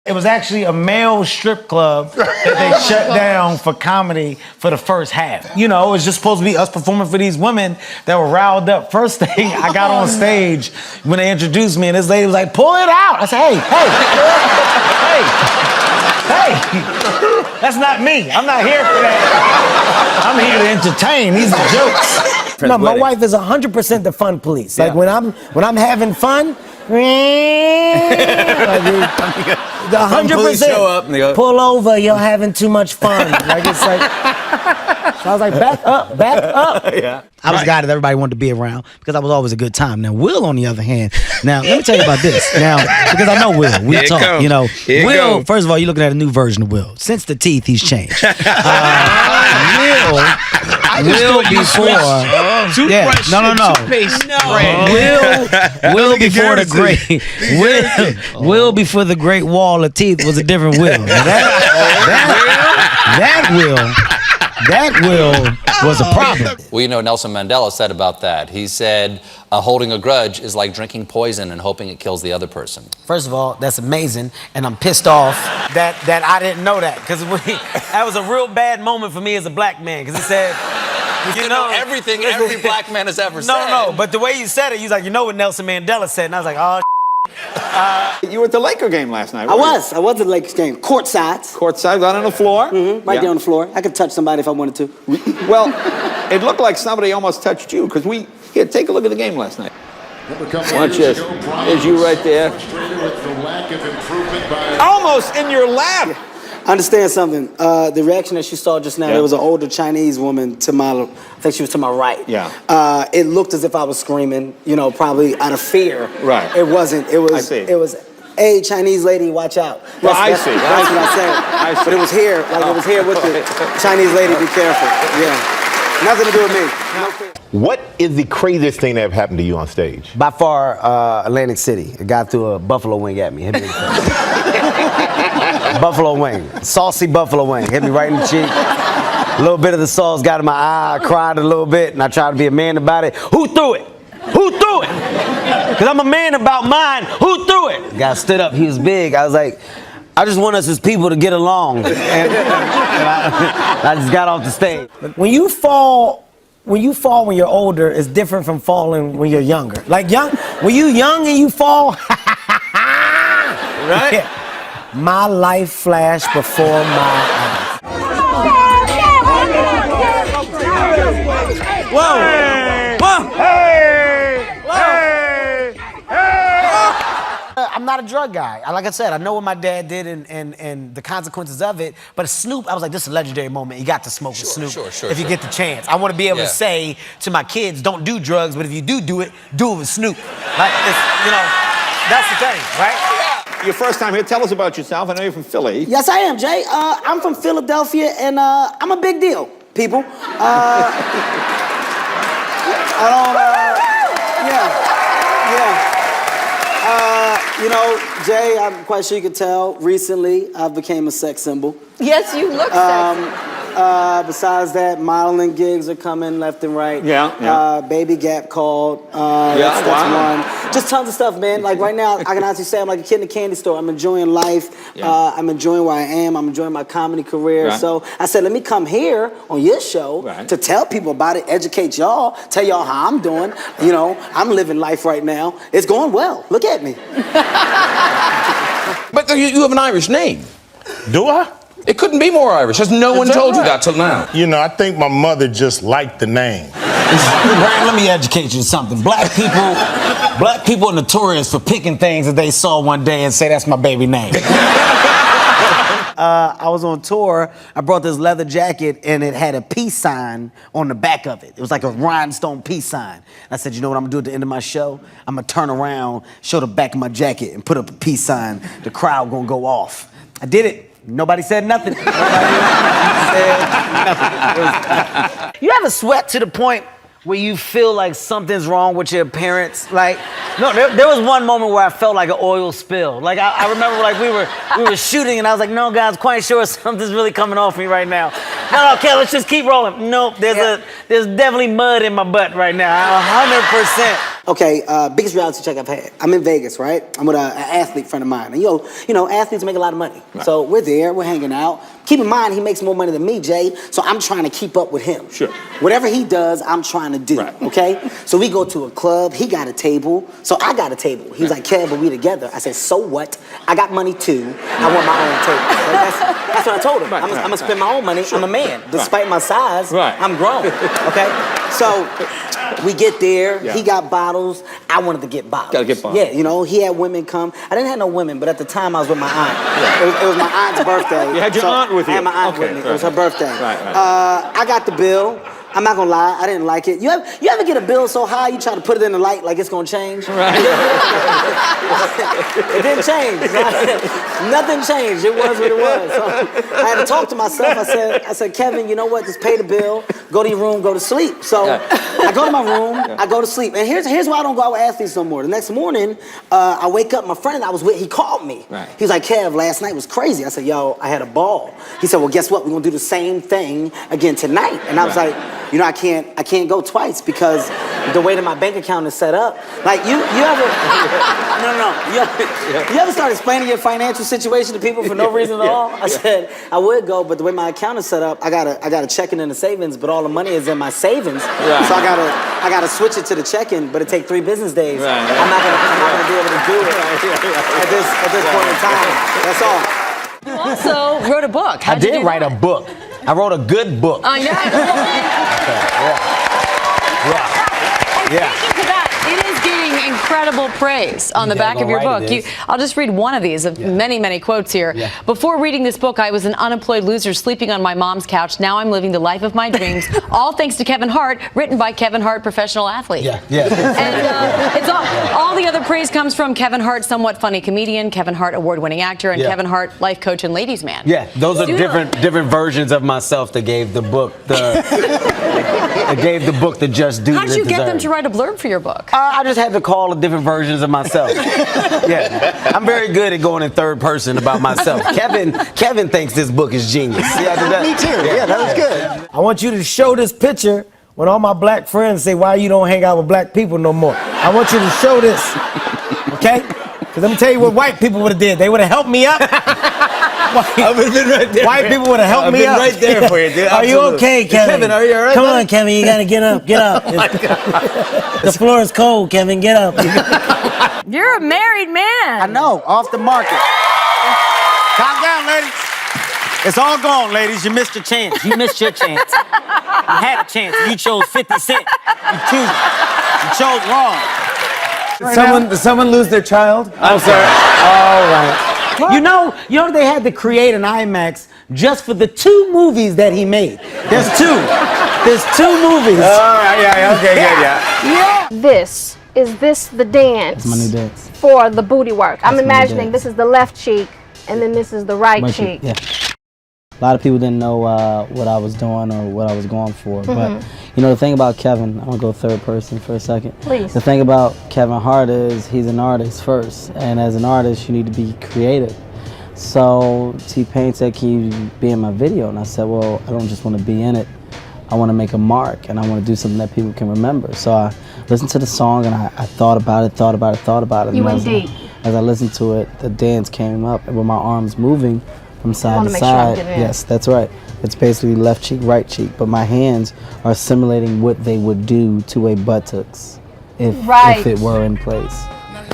It was actually a male strip club that they shut down for comedy for the first half. You know, it was just supposed to be us performing for these women that were riled up. First thing, I got on stage when they introduced me, and this lady was like, pull it out. I said, hey, that's not me. I'm not here for that. I'm here to entertain. These are jokes. No, my wife is 100% the fun police. Like when I'm having fun, 100% pull over, you're having too much fun. Like it's like, so I was like, back up. Yeah. I was a guy that everybody wanted to be around because I was always a good time. Now, Will, on the other hand, now, let me tell you about this. Now, because I know Will, we talk, you know. Will, first of all, you're looking at a new version of Will. Since the teeth, he's changed. Will before, Will before the great, Will before the great wall of teeth was a different Will. That Will was a problem. Well, you know, Nelson Mandela said about that. He said, holding a grudge is like drinking poison and hoping it kills the other person. First of all, that's amazing, and I'm pissed off that I didn't know that, because that was a real bad moment for me as a black man, because he said, you know everything every black man has ever said. No, but the way you said it, you was like, you know what Nelson Mandela said, and I was like, oh, you were at the Laker game last night. I was at the Lakers game, courtside. Courtside, right on the floor? Right there on the floor. I could touch somebody if I wanted to. Well, it looked like somebody almost touched you, because here, take a look at the game last night. Watch this. There's you right there. Almost in your lap. Understand something. The reaction that you saw just now, there was an older Chinese woman to my, I think she was to my right. Yeah. It looked as if I was screaming, you know, probably out of fear. Right. It wasn't. It was. I see. It was, hey, Chinese lady, watch out. Well, I see. That's what I said. I see. But it was here, like it was here with the Chinese lady, be careful. Yeah. Nothing to do with me. What is the craziest thing that have happened to you on stage? By far, Atlantic City. A guy threw a buffalo wing at me. Hit me in the face. Buffalo wing. Saucy buffalo wing. Hit me right in the cheek. A little bit of the sauce got in my eye. I cried a little bit, and I tried to be a man about it. Who threw it? Who threw it? Because I'm a man about mine. Who threw it? The guy stood up. He was big. I was like, I just want us as people to get along. And I just got off the stage. When you fall when you're older, it's different from falling when you're younger. Like when you young and you fall, right? Yeah. My life flashed before my eyes. Whoa! Whoa! I'm not a drug guy. Like I said, I know what my dad did and the consequences of it, but Snoop, I was like, this is a legendary moment. You got to smoke with Snoop if you get the chance. I want to be able to say to my kids, don't do drugs, but if you do it with Snoop. Like, you know, that's the thing, right? Your first time here, tell us about yourself. I know you're from Philly. Yes, I am, Jay. I'm from Philadelphia, and I'm a big deal, people. You know, Jay, I'm quite sure you could tell, recently I've became a sex symbol. Yes, you look sexy. Besides that, modeling gigs are coming left and right. Baby Gap called. That's one. Just tons of stuff, man. Like right now, I can honestly say I'm like a kid in a candy store. I'm enjoying life. I'm enjoying where I am. I'm enjoying my comedy career. So I said, let me come here on your show to tell people about it, educate y'all, tell y'all how I'm doing. You know, I'm living life right now. It's going well. Look at me. But you have an Irish name. Do I? It couldn't be more Irish. Has no one told you that till now? You know, I think my mother just liked the name. Brad, let me educate you on something. Black people are notorious for picking things that they saw one day and say, that's my baby name. I was on tour. I brought this leather jacket, and it had a peace sign on the back of it. It was like a rhinestone peace sign. I said, you know what I'm gonna do at the end of my show? I'm gonna turn around, show the back of my jacket, and put up a peace sign. The crowd gonna go off. I did it. Nobody said nothing. You ever sweat to the point where you feel like something's wrong with your appearance? Like, no, there was one moment where I felt like an oil spill. Like I remember, like we were shooting, and I was like, no, guys, quite sure something's really coming off me right now. No, okay, let's just keep rolling. Nope, there's definitely mud in my butt right now. 100%. Okay, biggest reality check I've had. I'm in Vegas, right? I'm with an athlete friend of mine. And you know, athletes make a lot of money. Right. So we're there, we're hanging out. Keep in mind, he makes more money than me, Jay, so I'm trying to keep up with him. Sure. Whatever he does, I'm trying to do, okay? So we go to a club, he got a table, so I got a table. He was like, Kev, but we together. I said, so what? I got money too, I want my own table. That's what I told him. I'm gonna spend my own money, I'm a man. Despite my size, I'm grown, okay? So we get there, he got bottles, I wanted to get bottles. Gotta get bottles. Yeah, you know, he had women come. I didn't have no women, but at the time I was with my aunt. It was my aunt's birthday. You had your aunt with you? I had my aunt with me. Right. It was her birthday. Right. I got the bill. I'm not gonna lie, I didn't like it. You ever get a bill so high you try to put it in the light like it's gonna change? Right. It didn't change. Nothing changed. It was what it was. So I had to talk to myself. I said, Kevin, you know what? Just pay the bill, go to your room, go to sleep. So I go to my room, I go to sleep. And here's why I don't go out with athletes no more. The next morning, I wake up, my friend I was with, he called me. Right. He was like, Kev, last night was crazy. I said, yo, I had a ball. He said, well, guess what? We're gonna do the same thing again tonight. And I was like, you know, I can't go twice because the way that my bank account is set up. Like you ever you ever start explaining your financial situation to people for no reason at all? I said I would go, but the way my account is set up, I gotta checking in the savings, but all the money is in my savings. Right. So I gotta switch it to the checking, but it take 3 business days. Right. I'm not gonna be able to do it at this point in time. That's all. You also wrote a book. I did write a book. I wrote a good book. I know. Yeah. Speaking to that, it is getting incredible praise on the back of your book. I'll just read one of these, of many, many quotes here. Yeah. Before reading this book, I was an unemployed loser sleeping on my mom's couch. Now I'm living the life of my dreams. All thanks to Kevin Hart, written by Kevin Hart, professional athlete. Yeah. And it's all the other praise comes from Kevin Hart, somewhat funny comedian, Kevin Hart, award-winning actor, and Kevin Hart, life coach and ladies man. Yeah, those are different versions of myself that gave the book the just due. How did you get them to write a blurb for your book? I just had to call the different versions of myself. Yeah, I'm very good at going in third person about myself. Kevin thinks this book is genius. See, I did that? Me too. Yeah, that was good. I want you to show this picture when all my black friends say why you don't hang out with black people no more. I want you to show this, okay? Because let me tell you what white people would have did. They would have helped me up. I would have been right there. White people would have helped me up. Right there for you, dude. Are you okay, Kevin? Kevin, are you all right? Come on, Kevin. You gotta get up. Get up. The floor is cold, Kevin. Get up. You're a married man. I know. Off the market. Calm down, ladies. It's all gone, ladies. You missed your chance. You missed your chance. You had a chance. You chose 50 Cent. You chose wrong. Did someone lose their child? I'm sorry. All right. You know they had to create an IMAX just for the 2 movies that he made. There's 2. There's 2 movies. All right, okay, good, yeah. Is this the dance? That's my new dance. For the booty work. I'm imagining this is the left cheek and then this is the right cheek. Yeah. A lot of people didn't know what I was doing or what I was going for. But, you know, the thing about Kevin, I'm going to go third person for a second. Please. The thing about Kevin Hart is he's an artist first. And as an artist, you need to be creative. So T-Pain said, can you be in my video? And I said, well, I don't just want to be in it. I want to make a mark, and I want to do something that people can remember. So I listened to the song, and I thought about it. You went deep. As I listened to it, the dance came up, and with my arms moving from side to side. Yes, that's right. It's basically left cheek, right cheek, but my hands are simulating what they would do to a buttocks if it were in place.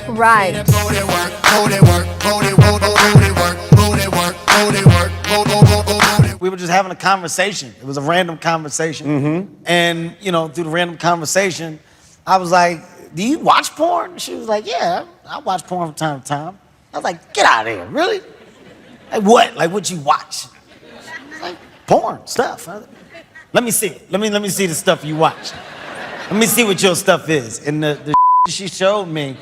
Right. We were just having a conversation. It was a random conversation. And, you know, through the random conversation, I was like, do you watch porn? She was like, yeah, I watch porn from time to time. I was like, get out of here, really? Like what? Like what you watch? Like porn stuff. Let me see it. Let me see the stuff you watch. Let me see what your stuff is. And the she showed me,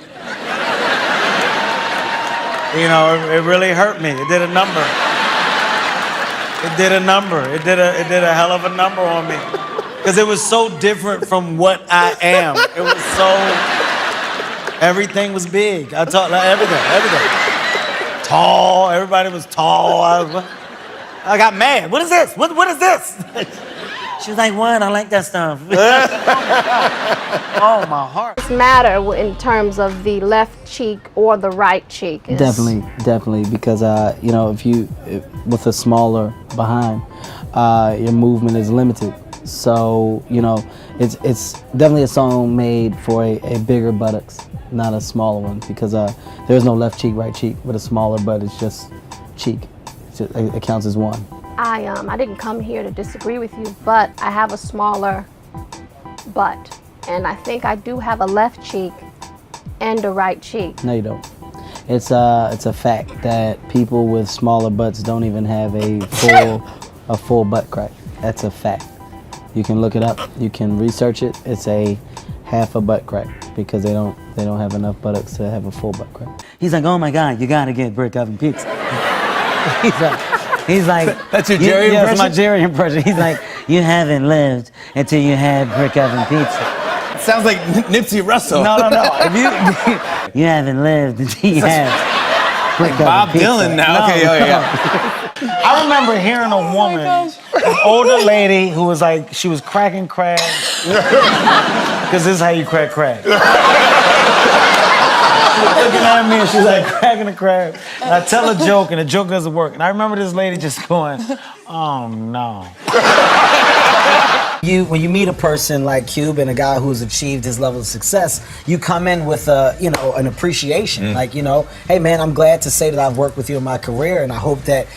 you know, it really hurt me. It did a number. It did a number. It did a hell of a number on me. Because it was so different from what I am. It was so, everything was big. I talked like everything. Tall, everybody was tall. I got mad. What is this? What is this? She was like, what? I like that stuff. Oh, my heart. Does it matter in terms of the left cheek or the right cheek? Definitely, because you know, with a smaller behind, your movement is limited. So you know, it's definitely a song made for a bigger buttocks, not a smaller one, because there's no left cheek, right cheek, but a smaller butt is just cheek. It counts as one. I didn't come here to disagree with you, but I have a smaller butt, and I think I do have a left cheek and a right cheek. No, you don't. It's a fact that people with smaller butts don't even have a full butt crack. That's a fact. You can look it up. You can research it. It's a half a butt crack because they don't have enough buttocks to have a full butt crack. He's like, oh my God, you gotta get brick oven pizza. He's like, that's your Jerry impression? Yeah, that's my Jerry impression. He's like, you haven't lived until you had brick oven pizza. It sounds like Nipsey Russell. No. If you haven't lived until you had brick oven Bob pizza. Dylan now. No, Okay, yeah. I remember hearing a woman, an older lady who was like, she was cracking crabs. Because this is how you crack crabs. She was looking at me and she was like cracking a crab. And I tell a joke and the joke doesn't work. And I remember this lady just going, oh no. When you meet a person like Cube and a guy who's achieved his level of success, you come in with an appreciation. Like, hey man, I'm glad to say that I've worked with you in my career, and I hope that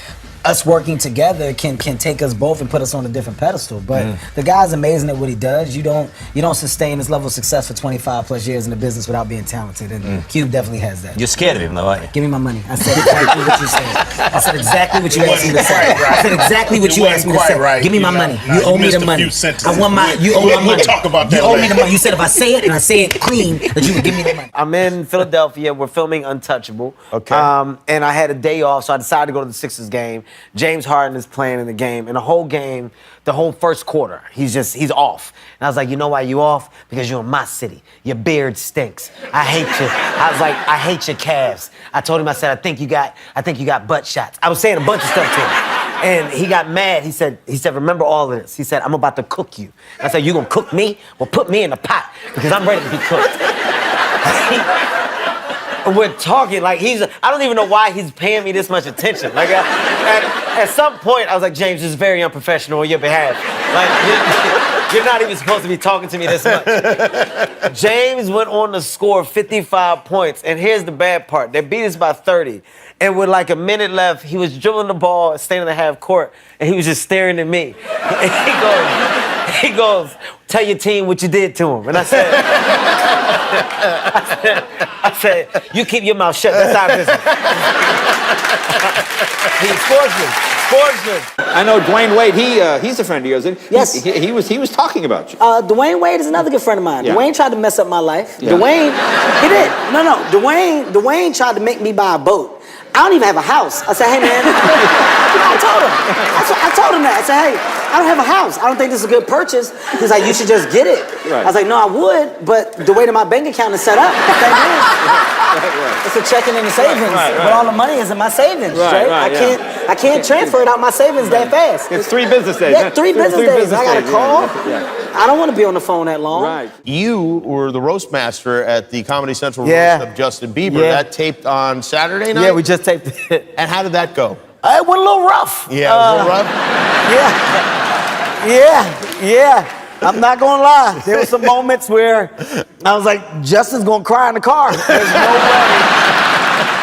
us working together can take us both and put us on a different pedestal. But the guy's amazing at what he does. You don't sustain this level of success for 25 plus years in the business without being talented, and Cube definitely has that. You're scared of him though, aren't you? Give me my money. I said exactly what you said. I said exactly what you asked me to say. I said exactly what you asked me to say. Right. Give me my money. You owe me the money. I want my. You owe me my money. We'll talk about that You owe me the later. money. You said if I say it and I say it clean, that you would give me the money. I'm in Philadelphia. We're filming Untouchable. Okay. And I had a day off, so I decided to go to the Sixers game. James Harden is playing in the game, and the whole game, the whole first quarter, he's off. And I was like, you know why you off? Because you're in my city. Your beard stinks. I hate you. I was like, I hate your calves. I told him, I said, I think you got butt shots. I was saying a bunch of stuff to him. And he got mad. He said, remember all of this. He said, I'm about to cook you. I said, you gonna cook me? Well, put me in the pot, because I'm ready to be cooked. We're talking like I don't even know why he's paying me this much attention. Like, at some point, I was like, James, this is very unprofessional on your behalf. Like, you're not even supposed to be talking to me this much. James went on to score 55 points, and here's the bad part. They beat us by 30, and with like a minute left, he was dribbling the ball, staying in the half court, and he was just staring at me. And he goes, tell your team what you did to him. And I said, you keep your mouth shut. That's our business. He's sportsman. I know Dwayne Wade. He's a friend of yours. Yes. He was talking about you. Dwayne Wade is another good friend of mine. Yeah. Dwayne tried to mess up my life. Yeah. Dwayne, he did. No. Dwayne tried to make me buy a boat. I don't even have a house. I said, hey man, I told him. I told him that. I said, hey, I don't have a house. I don't think this is a good purchase. He's like, you should just get it. Right. I was like, no, I would, but the way that my bank account is set up, it's a checking and a savings. But all the money is in my savings, Jay. I can't transfer it out my savings that fast. It's 3 business days. Yeah, 3 business days. I got a call. I don't want to be on the phone that long. Right. You were the roast master at the Comedy Central Yeah. roast of Justin Bieber. Yeah. That taped on Saturday night? Yeah, we just taped it. And how did that go? It went a little rough. Yeah, it was a little rough? Yeah. I'm not gonna lie. There were some moments where I was like, Justin's gonna cry in the car.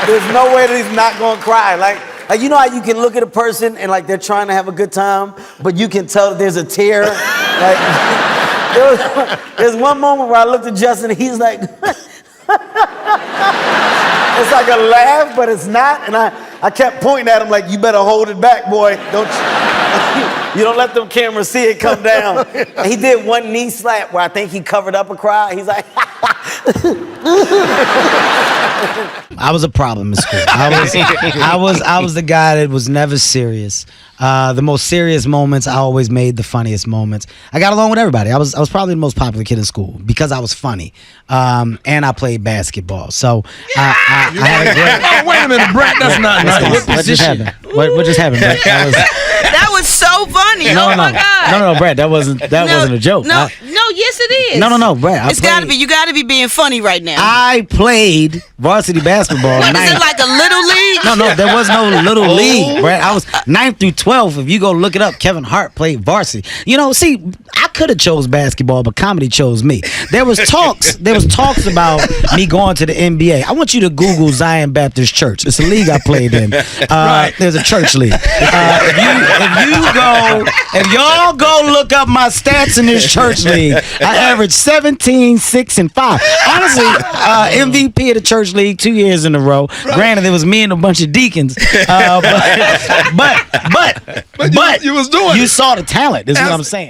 There's no way that he's not gonna cry. Like, you know how you can look at a person and like they're trying to have a good time, but you can tell that there's a tear. Like, there's one moment where I looked at Justin and he's like, it's like a laugh, but it's not. And I kept pointing at him like, you better hold it back, boy. You don't let them cameras see it come down. And he did one knee slap where I think he covered up a cry. He's like, I was a problem in school. I was the guy that was never serious. The most serious moments, I always made the funniest moments. I got along with everybody. I was probably the most popular kid in school because I was funny, and I played basketball. So I had a great. Oh, wait a minute, Brett. That's not nice. What What just position? happened? What just happened, Brett? That was so funny. funny. Oh my God. No, Brad, that wasn't a joke. No, yes it is. No, Brad. It's got to be. You got to be being funny right now. I played varsity basketball. What, is it like a little league? No, there was no little league, Brad. I was 9th through 12th. If you go look it up, Kevin Hart played varsity. You know, see, I could have chose basketball, but comedy chose me. There was talks about me going to the NBA. I want you to Google Zion Baptist Church. It's a league I played in. There's a church league. If y'all go look up my stats in this church league, I averaged 17, 6, and 5. Honestly, MVP of the church league 2 years in a row. Granted, it was me and a bunch of deacons. But you was doing you it. saw the talent. Is what I'm saying.